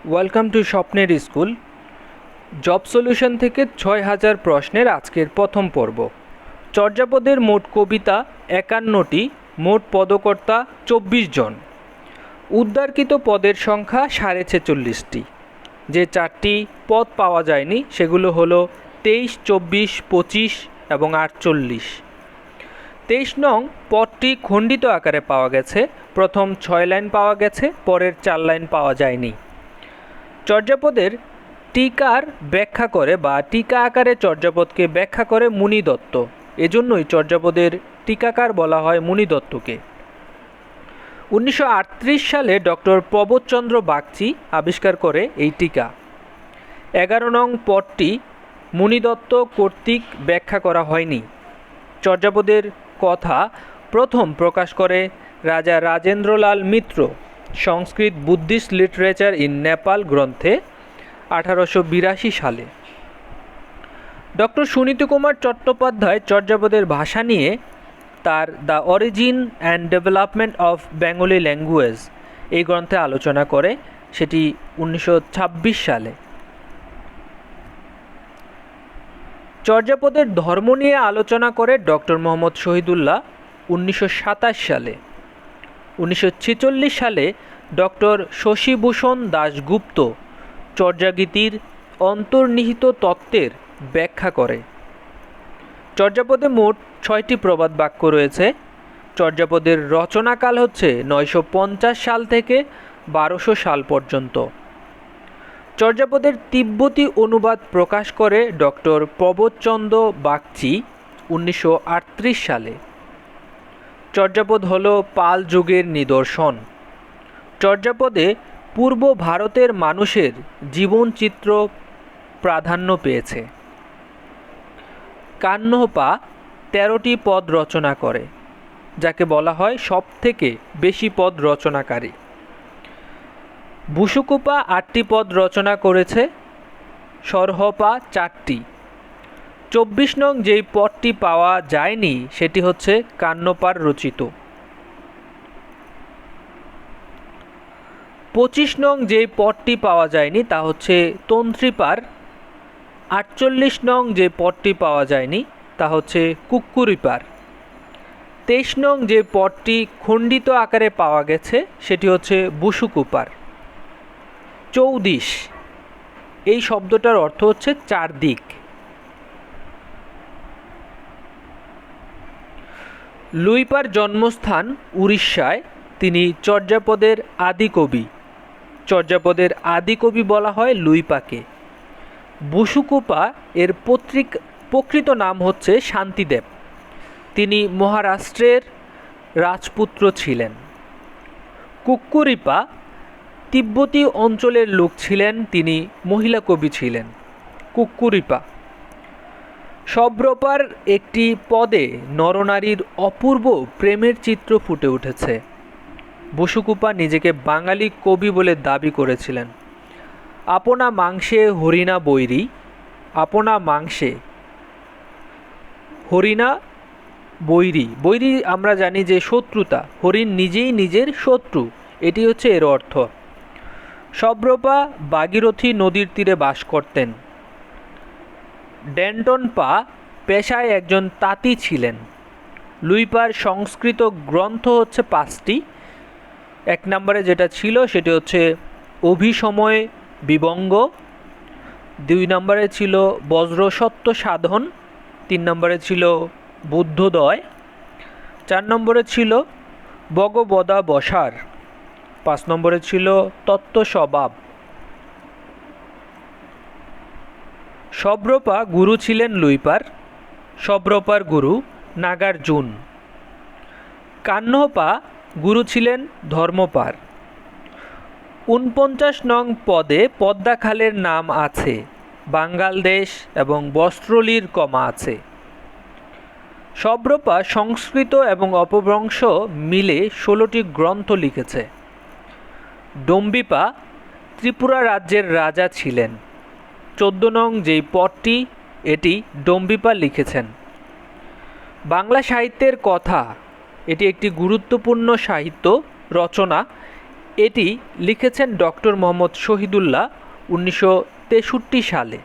Welcome to স্বপ্নের school. Job solution থেকে ৬,০০০ প্রশ্নের আজকের প্রথম পর্ব। চর্যাপদের মোট কবিতা ৫১টি, মোট পদকর্তা ২৪ জন। উদ্ধারকৃত পদের সংখ্যা ৪৬৫টি। যে ৪টি পদ পাওয়া যায়নি সেগুলো হলো ২৩, ২৪, ২৫ এবং ৪৮। ২৩ নং পদটি খণ্ডিত আকারে পাওয়া গেছে। প্রথম ৬ লাইন পাওয়া গেছে, পরের ৪ লাইন পাওয়া যায়নি। চর্যাপদের টিকার ব্যাখ্যা করে বা টিকা আকারে চর্যাপদকে ব্যাখ্যা করে মুনি দত্ত। এজন্যই চর্যাপদের টিকাকার বলা হয় মুনি দত্তকে। ১৯৩৮ সালে ডক্টর প্রবোধচন্দ্র বাগচি আবিষ্কার করে এই টিকা। ১১ নং পদটি মুনি দত্ত কর্তৃক ব্যাখ্যা করা হয়নি। চর্যাপদের কথা প্রথম প্রকাশ করে রাজা রাজেন্দ্রলাল মিত্র সংস্কৃত বুদ্ধিস্ট লিটারেচার ইন নেপাল গ্রন্থে ১৮৮২ সালে। ডক্টর সুনীতি কুমার চট্টোপাধ্যায় চর্যাপদের ভাষা নিয়ে তার the origin and development of Bengali language এই গ্রন্থে আলোচনা করে, সেটি ১৯২৬ সালে। চর্যাপদের ধর্ম নিয়ে আলোচনা করে ডক্টর মোহাম্মদ শহীদুল্লাহ ১৯২৭ সালে। ১৯৪৬ সালে ডক্টর শশীভূষণ দাশগুপ্ত চর্যাগীতির অন্তর্নিহিত তত্ত্বের ব্যাখ্যা করে। চর্যাপদে মোট ৬টি প্রবাদ বাক্য রয়েছে। চর্যাপদের রচনাকাল হচ্ছে ৯৫০ সাল থেকে ১২০০ সাল পর্যন্ত। চর্যাপদের তিব্বতী অনুবাদ প্রকাশ করে ডক্টর প্রবোধচন্দ্র বাগচি ১৯৩৮ সালে। চর্যাপদ হল পাল যুগের নিদর্শন। চর্যাপদে পূর্ব ভারতের মানুষের জীবনচিত্র প্রাধান্য পেয়েছে। কান্নপা ১৩টি পদ রচনা করে, যাকে বলা হয় সবথেকে বেশি পদ রচনাকারী। বুসুকুপা ৮টি পদ রচনা করেছে, সরহপা ৪টি। ২৪ নং যেই পদটি পাওয়া যায়নি সেটি হচ্ছে কান্নপার রচিত। ২৫ নং যেই পদটি পাওয়া যায়নি তা হচ্ছে তন্ত্রীপার। ৪৮ নং যে পদটি পাওয়া যায়নি তা হচ্ছে কুক্কুরিপার। ২৩ নং যে পদটি খণ্ডিত আকারে পাওয়া গেছে সেটি হচ্ছে বুসুকুপার। ৩৪ এই শব্দটার অর্থ হচ্ছে চারদিক। লুইপার জন্মস্থান উড়িষ্যায়। তিনি চর্যাপদের আদিকবি। চর্যাপদের আদিকবি বলা হয় লুইপাকে। বুসুকুপা এর প্রকৃত নাম হচ্ছে শান্তিদেব। তিনি মহারাষ্ট্রের রাজপুত্র ছিলেন। কুক্কুরিপা তিব্বতী অঞ্চলের লোক ছিলেন, তিনি মহিলা কবি ছিলেন। কুক্কুরিপা। সব্রপার একটি পদে নরনারীর অপূর্ব প্রেমের চিত্র ফুটে উঠেছে। বুসুকুপা নিজেকে বাঙালি কবি বলে দাবি করেছিলেন। আপনা মাংসে হরিণা বৈরী। আপনা মাংসে হরিণা বৈরী। বৈরী আমরা জানি যে শত্রুতা, হরিণ নিজেই নিজের শত্রু, এটি হচ্ছে এর অর্থ। সব্রপা ভাগীরথী নদীর তীরে বাস করতেন। ডেন্টন পা পেশায় একজন তাঁতি ছিলেন। লুইপার সংস্কৃত গ্রন্থ হচ্ছে 5টি। ১ নম্বরে যেটা ছিল সেটি হচ্ছে অভিসময় বিবঙ্গ। ২ নম্বরে ছিল বজ্রসত্য সাধন। ৩ নম্বরে ছিল বুদ্ধোদয়। ৪ নম্বরে ছিল ভগবদা বসার। ৫ নম্বরে ছিল তত্ত্ব স্বভাব। সব্রপা গুরু ছিলেন লুইপার। সব্রপার গুরু নাগার্জুন। কান্নপা গুরু ছিলেন ধর্মপার। ৪৯ নং পদে পদ্মা খালের নাম আছে, বাঙ্গালদেশ এবং বস্ত্রলীর কমা আছে। সব্রপা সংস্কৃত এবং অপভ্রংশ মিলে 16টি গ্রন্থ লিখেছে। ডম্বিপা ত্রিপুরা রাজ্যের রাজা ছিলেন। ১৪ নং যেই পদটি এটি ডম্বিপা লিখেছেন। বাংলা সাহিত্যের কথা, এটি একটি গুরুত্বপূর্ণ সাহিত্য রচনা। এটি লিখেছেন ডক্টর মোহাম্মদ শহীদুল্লাহ 1963 সালে।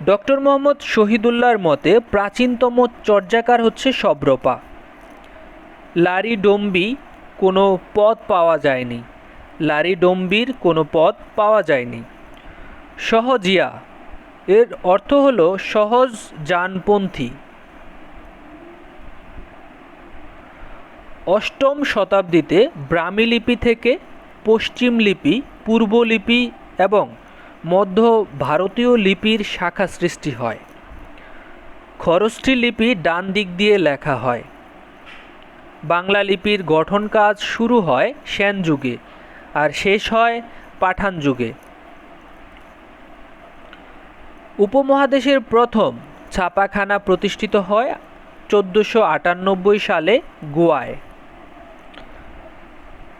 ডক্টর মোহাম্মদ শহীদুল্লাহর মতে প্রাচীনতম চর্যাকার হচ্ছে সব্রপা। লারিডম্বি কোনো পদ পাওয়া যায়নি, লারিডম্বির কোনো পদ পাওয়া যায়নি। সহজিয়া এর অর্থ হলো সহজ যানপন্থী। অষ্টম শতাব্দীতে ব্রাহ্মী লিপি থেকে পশ্চিম লিপি, পূর্ব লিপি এবং মধ্য ভারতীয় লিপির শাখা সৃষ্টি হয়। খরোষ্ঠী লিপি ডান দিক দিয়ে লেখা হয়। বাংলা লিপির গঠন কাজ শুরু হয় সেন যুগে আর শেষ হয় পাঠান যুগে। উপমহাদেশের প্রথম ছাপাখানা প্রতিষ্ঠিত হয় 1498 সালে গোয়ায়,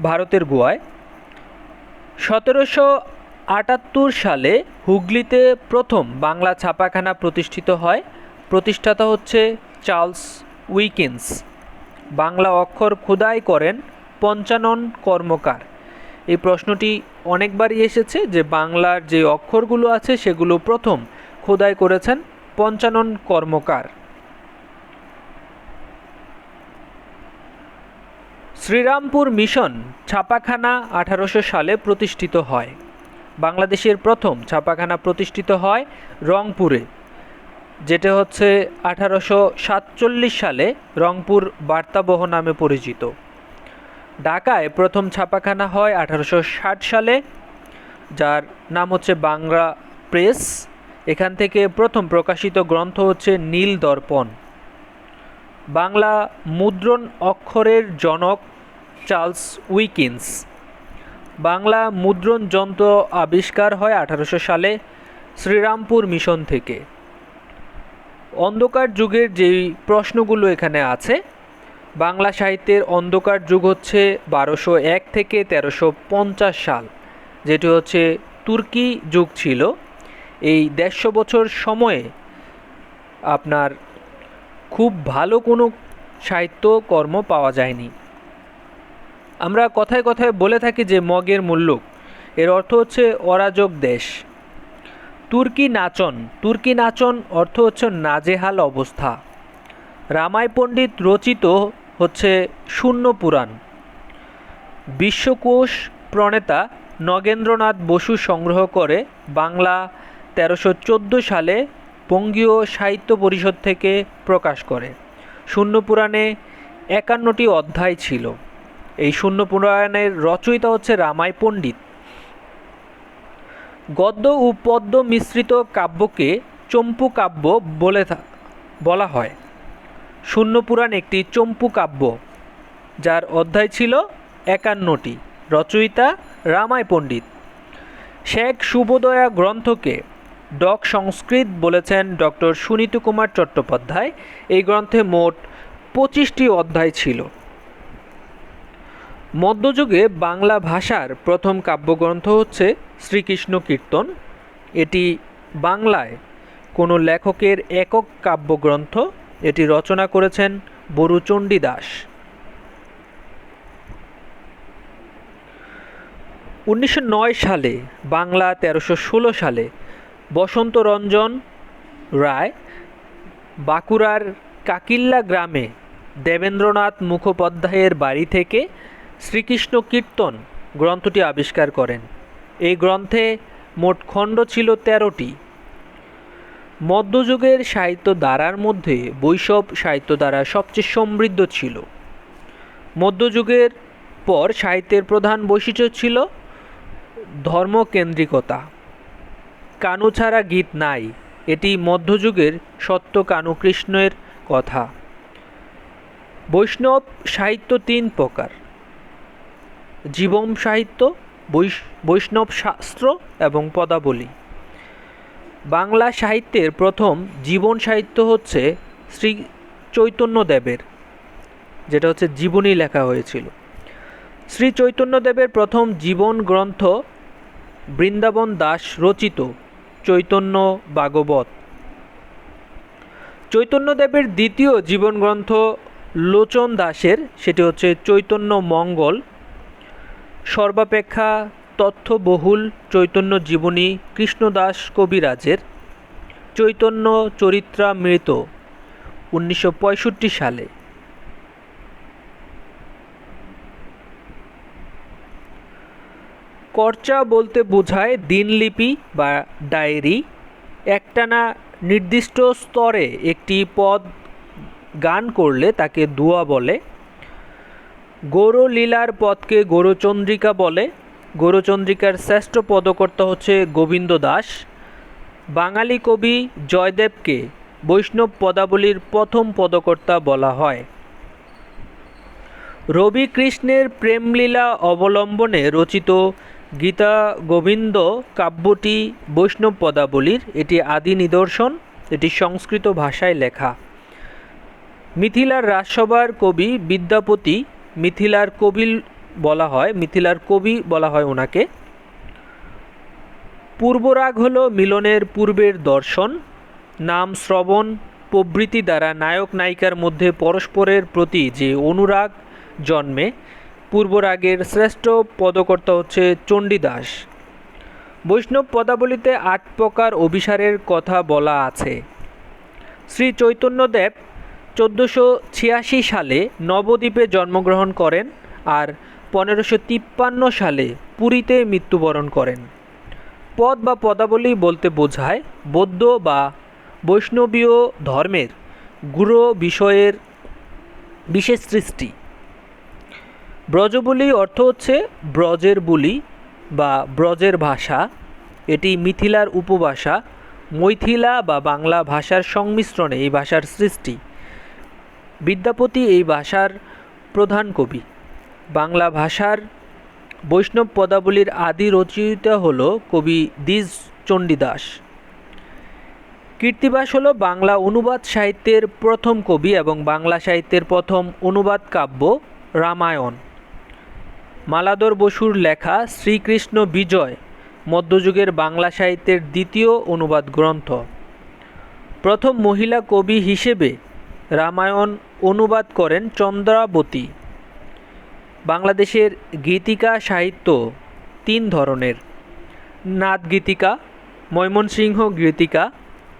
ভারতের গোয়ায়। 1778 সালে হুগলিতে প্রথম বাংলা ছাপাখানা প্রতিষ্ঠিত হয়। প্রতিষ্ঠাতা হচ্ছে চার্লস উইকিন্স। বাংলা অক্ষর খোদাই করেন পঞ্চানন কর্মকার। এই প্রশ্নটি অনেকবারই এসেছে যে বাংলার যে অক্ষরগুলো আছে সেগুলো প্রথম খোদাই করেছেন পঞ্চানন কর্মকার। শ্রীরামপুর মিশন ছাপাখানা 1800 সালে প্রতিষ্ঠিত হয়। বাংলাদেশের প্রথম ছাপাখানা প্রতিষ্ঠিত হয় রংপুরে, যেটা হচ্ছে 1847 সালে রংপুর বার্তাবহ নামে পরিচিত। ঢাকায় প্রথম ছাপাখানা হয় 1860 সালে, যার নাম হচ্ছে বাংলা প্রেস। এখান থেকে প্রথম প্রকাশিত গ্রন্থ হচ্ছে নীল দর্পণ। বাংলা মুদ্রণ অক্ষরের জনক চার্লস উইকিন্স। বাংলা মুদ্রণ যন্ত্র আবিষ্কার হয় 1800 সালে শ্রীরামপুর মিশন থেকে। অন্ধকার যুগের যেই প্রশ্নগুলো এখানে আছে, বাংলা সাহিত্যের অন্ধকার যুগ হচ্ছে 1201 থেকে 1350 সাল, যেটি হচ্ছে তুর্কি যুগ ছিল। এই 150 বছর সময়ে আপনার খুব ভালো কোনো সাহিত্যকর্ম পাওয়া যায়নি। আমরা কথায় কথায় বলে থাকি যে মগের মুল্লুক, এর অর্থ হচ্ছে অরাজক দেশ। তুর্কি নাচন, তুর্কি নাচন অর্থ হচ্ছে নাজেহাল অবস্থা। রামাই পণ্ডিত রচিত হচ্ছে শূন্য পুরাণ। বিশ্বকোষ প্রণেতা নগেন্দ্রনাথ বসু সংগ্রহ করে বাংলা 1314 সালে বঙ্গীয় সাহিত্য পরিষদ থেকে প্রকাশ করে। শূন্য পুরাণে 51টি অধ্যায় ছিল। এই শূন্য পুরাণের রচয়িতা হচ্ছে রামাই পণ্ডিত। গদ্য ও পদ্য মিশ্রিত কাব্যকে চম্পু কাব্য বলা হয়। শূন্য পুরাণ একটি চম্পু কাব্য, যার অধ্যায় ছিল 51টি। রচয়িতা রামাই পণ্ডিত। শেখ শুভোদয়া গ্রন্থকে ডক সংস্কৃত বলেছেন ডক্টর সুনীত কুমার চট্টোপাধ্যায়। এই গ্রন্থে মোট 25টি অধ্যায় ছিল। মধ্যযুগে বাংলা ভাষার প্রথম কাব্যগ্রন্থ হচ্ছে শ্রীকৃষ্ণ কীর্তন। এটি বাংলায় কোনো লেখকের একক কাব্যগ্রন্থ। এটি রচনা করেছেন বরুচণ্ডী দাস। 1909 সালে বাংলা 1316 সালে বসন্ত রঞ্জন রায় বাঁকুড়ার কাকিল্লা গ্রামে দেবেন্দ্রনাথ মুখোপাধ্যায়ের বাড়ি থেকে শ্রীকৃষ্ণ কীর্তন গ্রন্থটি আবিষ্কার করেন। এই গ্রন্থে মোট খণ্ড ছিল 13টি। মধ্যযুগের সাহিত্য ধারার মধ্যে বৈষ্ণব সাহিত্য ধারা সবচেয়ে সমৃদ্ধ ছিল। মধ্যযুগের পর সাহিত্যের প্রধান বৈশিষ্ট্য ছিল ধর্মকেন্দ্রিকতা। কানু ছাড়া গীত নাই, এটি মধ্যযুগের সত্য কানু কৃষ্ণের কথা। বৈষ্ণব সাহিত্য 3 প্রকার: জীবন সাহিত্য, বৈষ্ণব শাস্ত্র এবং পদাবলী। বাংলা সাহিত্যের প্রথম জীবন সাহিত্য হচ্ছে শ্রী চৈতন্যদেবের, যেটা হচ্ছে জীবনী লেখা হয়েছিল। শ্রী চৈতন্যদেবের প্রথম জীবন গ্রন্থ বৃন্দাবন দাস রচিত চৈতন্য ভাগবত। চৈতন্যদেবের দ্বিতীয় জীবন গ্রন্থ লোচন দাসের, সেটি হচ্ছে চৈতন্য মঙ্গল। সর্বাপেক্ষা তথ্যবহুল চৈতন্য জীবনী কৃষ্ণদাস কবিরাজের চৈতন্য চরিত্রামৃত 1965 সালে। কর্চা বলতে বোঝায় দিনলিপি বা ডায়েরি। একটানা নির্দিষ্ট স্তরে একটি পদ গান করলে তাকে দুয়া বলে। গৌরলীলার পদকে গৌরচন্দ্রিকা বলে। গৌরচন্দ্রিকার শ্রেষ্ঠ পদকর্তা হচ্ছে গোবিন্দ দাস। বাঙালি কবি জয়দেবকে বৈষ্ণব পদাবলীর প্রথম পদকর্তা বলা হয়। রবি কৃষ্ণের প্রেমলীলা অবলম্বনে রচিত গীতা গোবিন্দ কাব্যটি বৈষ্ণব পদাবলীর। এটি আদি নিদর্শন। এটি সংস্কৃত ভাষায় লেখা। মিথিলার রাজসভার কবি বিদ্যাপতি মিথিলার কবি বলা হয় ওনাকে। পূর্বরাগ হল মিলনের পূর্বের দর্শন। নাম শ্রবণ প্রভৃতি দ্বারা নায়ক নায়িকার মধ্যে পরস্পরের প্রতি যে অনুরাগ জন্মে। পূর্বরাগের শ্রেষ্ঠ পদকর্তা হচ্ছে চণ্ডীদাস। বৈষ্ণব পদাবলীতে 8 প্রকার অভিসারের কথা বলা আছে। শ্রী চৈতন্যদেব 1486 সালে নবদ্বীপে জন্মগ্রহণ করেন আর 1553 সালে পুরীতে মৃত্যুবরণ করেন। পদ বা পদাবলী বলতে বোঝায় বৌদ্ধ বা বৈষ্ণবীয় ধর্মের গুরু বিষয়ের বিশেষ সৃষ্টি। ব্রজবুলি অর্থ হচ্ছে ব্রজের বুলি বা ব্রজের ভাষা। এটি মিথিলার উপভাষা। মৈথিলা বা বাংলা ভাষার সংমিশ্রণে এই ভাষার সৃষ্টি। বিদ্যাপতি এই ভাষার প্রধান কবি। বাংলা ভাষার বৈষ্ণব পদাবলীর আদি রচয়িতা হল কবি দ্বিজ চণ্ডীদাস। কীর্তিবাস হল বাংলা অনুবাদ সাহিত্যের প্রথম কবি এবং বাংলা সাহিত্যের প্রথম অনুবাদ কাব্য রামায়ণ। মালাধর বসুর লেখা শ্রীকৃষ্ণ বিজয় মধ্যযুগের বাংলা সাহিত্যের দ্বিতীয় অনুবাদ গ্রন্থ। প্রথম মহিলা কবি হিসেবে রামায়ণ অনুবাদ করেন চন্দ্রাবতী। বাংলাদেশের গীতিকা সাহিত্য 3 ধরনের: নাদ গীতিকা, ময়মনসিংহ গীতিকা,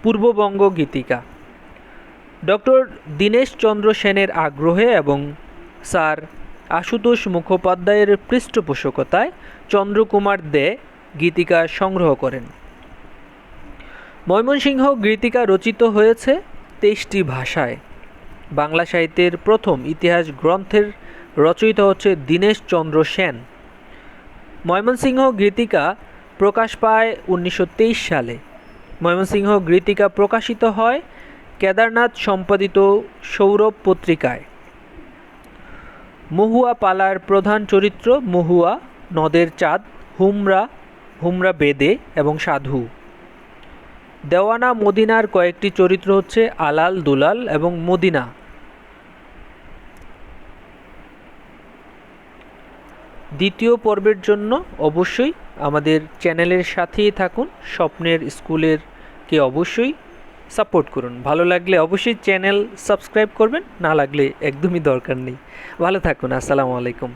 পূর্ববঙ্গ গীতিকা। ডক্টর দীনেশ চন্দ্র সেনের আগ্রহে এবং স্যার আশুতোষ মুখোপাধ্যায়ের পৃষ্ঠপোষকতায় চন্দ্রকুমার দে গীতিকা সংগ্রহ করেন। ময়মনসিংহ গীতিকা রচিত হয়েছে 23টি ভাষায়। বাংলা সাহিত্যের প্রথম ইতিহাস গ্রন্থের রচয়িতা হচ্ছে দীনেশ চন্দ্র সেন। ময়মনসিংহ গীতিকা প্রকাশ পায় 1923 সালে। ময়মনসিংহ গীতিকা প্রকাশিত হয় কেদারনাথ সম্পাদিত সৌরভ পত্রিকায়। মহুয়া পালার প্রধান চরিত্র মহুয়া, নদের চাঁদ, হুমরা বেদে এবং সাধু। দেওয়ানা মদিনার কয়েকটি চরিত্র হচ্ছে আলাল, দুলাল এবং মদিনা। দ্বিতীয় পর্বের জন্য অবশ্যই আমাদের চ্যানেলের সাথেই থাকুন। স্বপ্নের স্কুলেরকে অবশ্যই সাপোর্ট করুন। ভালো লাগলে অবশ্যই চ্যানেল সাবস্ক্রাইব করবেন, না লাগলে একদমই দরকার নেই। ভালো থাকুন। আসসালামু আলাইকুম।